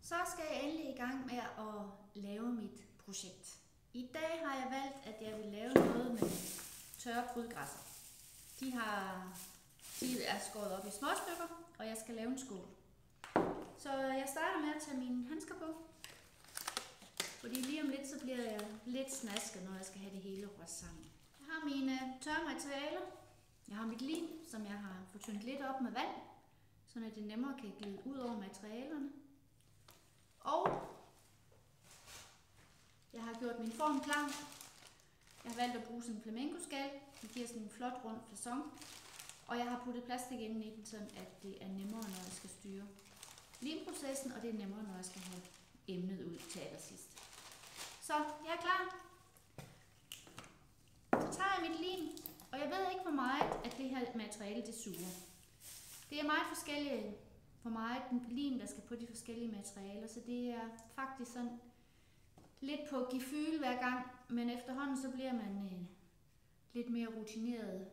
Så skal jeg endelig i gang med at lave mit projekt. I dag har jeg valgt, at jeg vil lave noget med tørre prydgræsser. De er skåret op i små stykker, og jeg skal lave en skål. Så jeg starter med at tage mine handsker på. Fordi lige om lidt, så bliver jeg lidt snasket, når jeg skal have det hele rørt sammen. Jeg har mine tørre materialer. Jeg har mit lim, som jeg har fortyndt lidt op med vand, så det nemmere kan glide ud over materialerne. Og jeg har gjort min form klar. Jeg har valgt at bruge sådan en flamenco-skal. Det giver sådan en flot rund facon. Og jeg har puttet plastik ind i den, så at det er nemmere, når jeg skal styre limprocessen, og det er nemmere, når jeg skal have emnet ud til allersidst. Så jeg er klar. Så tager jeg mit lim, og jeg ved ikke hvor meget, at det her materiale det suger. Det er meget forskelligt for meget lim, der skal på de forskellige materialer, så det er faktisk sådan lidt på gefyl hver gang, men efterhånden så bliver man lidt mere rutineret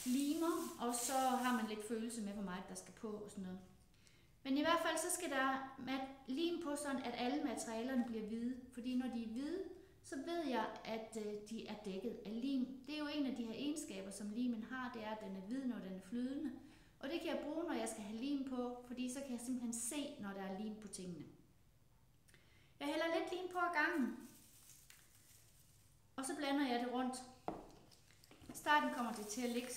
limer, og så har man lidt følelse med, hvor meget der skal på og sådan noget. Men i hvert fald så skal der lim på sådan, at alle materialerne bliver hvide, fordi når de er hvide, så ved jeg, at de er dækket af lim. Det er jo en af de her egenskaber, som limen har, det er, at den er hvid, når den er flydende. Og det kan jeg bruge, når jeg skal have lim på, fordi så kan jeg simpelthen se, når der er lim på tingene. Jeg hælder lidt lim på ad gangen, og så blander jeg det rundt. I starten kommer det til at ligge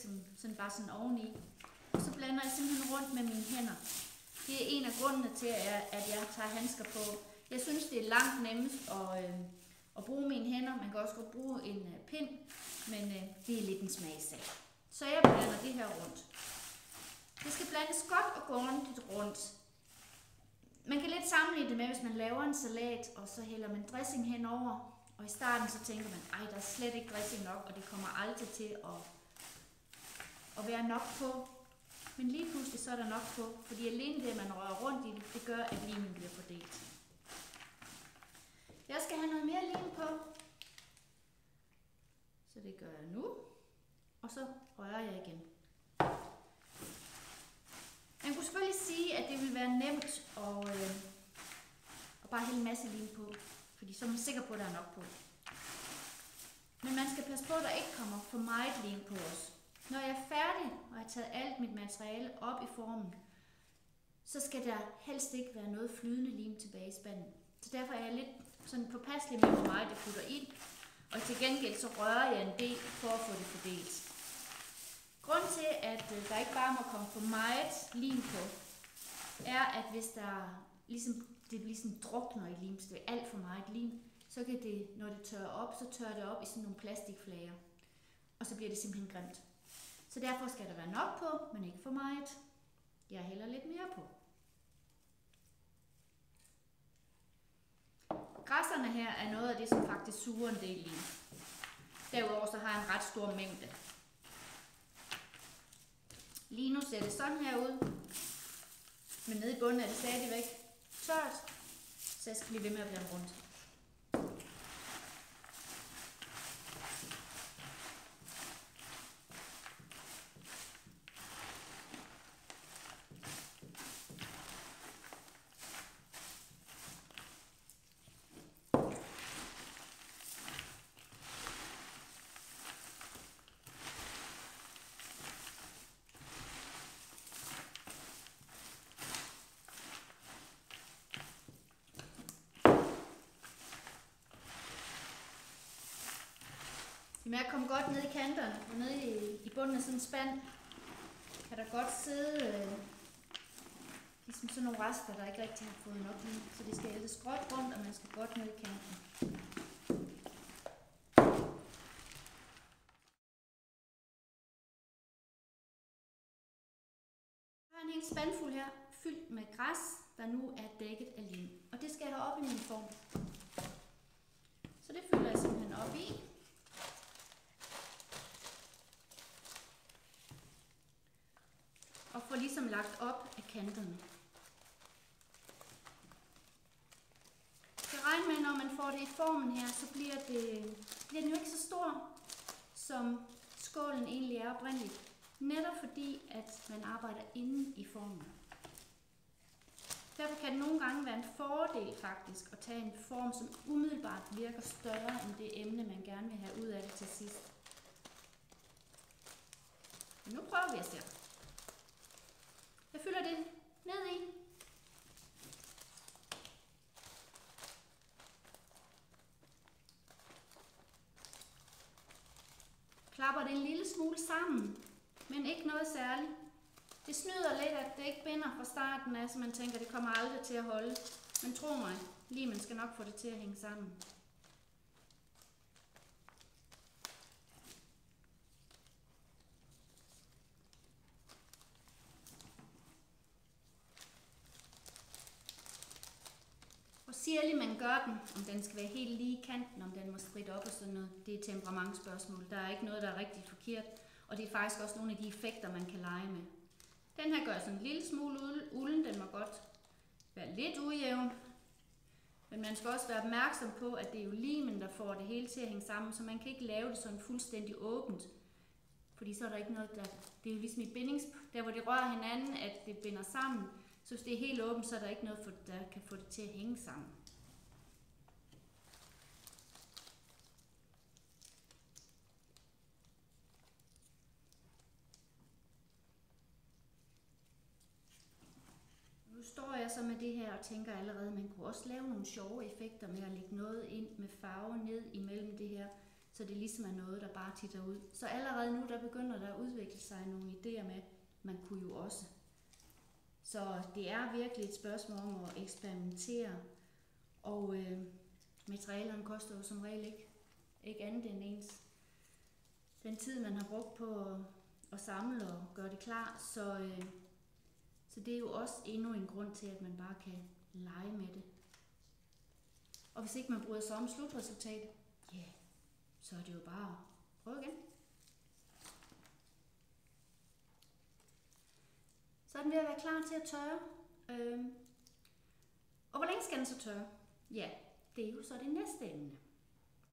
bare sådan oveni, og så blander jeg simpelthen rundt med mine hænder. Det er en af grundene til, at jeg tager handsker på. Jeg synes, det er langt nemmest at bruge mine hænder. Man kan også godt bruge en pind, men det er lidt en smagssag. Så jeg blander det her rundt. Det skal blandes godt og grundigt rundt. Man kan lidt sammenligne det med, hvis man laver en salat, og så hælder man dressing henover. Og i starten så tænker man, ej, der er slet ikke dressing nok, og det kommer aldrig til at være nok på. Men lige pludselig så er der nok på, fordi alene det, at man rører rundt i det, det gør, at limen bliver fordelt. Jeg skal have noget mere lim på, så det gør jeg nu. Og så rører jeg igen. Man kunne selvfølgelig sige, at det ville være nemt at bare hælde en masse lim på, fordi så er man sikker på, at der er nok på. Men man skal passe på, at der ikke kommer for meget lim på os. Når jeg er færdig og har taget alt mit materiale op i formen, så skal der helst ikke være noget flydende lim tilbage i spanden. Så derfor er jeg lidt sådan påpasselig med, hvor meget jeg putter ind. Og til gengæld så rører jeg en del for at få det fordelt. Grunden til, at der ikke bare må komme for meget lim på, er, at hvis det ligesom drukner i lim, så det er alt for meget lim, så kan det, når det tørrer op, så tørrer det op i sådan nogle plastikflager. Og så bliver det simpelthen grimt. Så derfor skal der være nok på, men ikke for meget. Jeg hælder lidt mere på. Græsserne her er noget af det, som faktisk suger en del lim. Derudover så har jeg en ret stor mængde. Lige nu ser det sådan her ud, men nede i bunden er det stadigvæk tørt, så jeg skal blive ved med at blande rundt. Med at komme godt ned i kanterne og ned i bunden af sådan en spand, kan der godt sidde ligesom sådan nogle rester, der ikke rigtig har fået nok lim. Så det skal ældes skråt rundt, og man skal godt ned i kanten. Jeg har en hel spandfuld her, fyldt med græs, der nu er dækket af lim. Og det skal jeg have op i min form. Så det fylder jeg simpelthen op i. Og får ligesom lagt op af kanterne. Jeg kan regne med, når man får det i formen her, så bliver den jo ikke så stor, som skålen egentlig er oprindeligt. Netop fordi, at man arbejder inde i formen. Derfor kan det nogle gange være en fordel faktisk at tage en form, som umiddelbart virker større end det emne, man gerne vil have ud af det til sidst. Men nu prøver vi at se. Jeg fylder det ned i. Klapper det en lille smule sammen, men ikke noget særligt. Det snyder lidt, at det ikke binder fra starten af, så man tænker, at det kommer aldrig til at holde. Men tro mig, limen skal nok få det til at hænge sammen. Hvor sirlig man gør den, om den skal være helt lige i kanten, om den må stritte op og sådan noget, det er temperamentsspørgsmål. Der er ikke noget, der er rigtig forkert, og det er faktisk også nogle af de effekter, man kan lege med. Den her gør sådan en lille smule ulden, den må godt være lidt ujævn, men man skal også være opmærksom på, at det er jo limen, der får det hele til at hænge sammen, så man kan ikke lave det sådan fuldstændig åbent, fordi så er der ikke noget, det er jo ligesom i der hvor de rører hinanden, at det binder sammen. Så hvis det er helt åbent, så er der ikke noget, der kan få det til at hænge sammen. Nu står jeg så med det her og tænker allerede, at man kunne også lave nogle sjove effekter med at lægge noget ind med farve ned imellem det her, så det ligesom er noget, der bare titter ud. Så allerede nu, der begynder der at udvikle sig nogle idéer med, man kunne jo også. Så det er virkelig et spørgsmål om at eksperimentere, og materialerne koster jo som regel ikke andet end ens. Den tid, man har brugt på at samle og gøre det klar, så det er jo også endnu en grund til, at man bare kan lege med det. Og hvis ikke man bryder sig om slutresultatet, ja, så er det jo bare at prøve igen. Så er den ved at være klar til at tørre. Og hvor længe skal den så tørre? Ja, det er jo så det næste emne.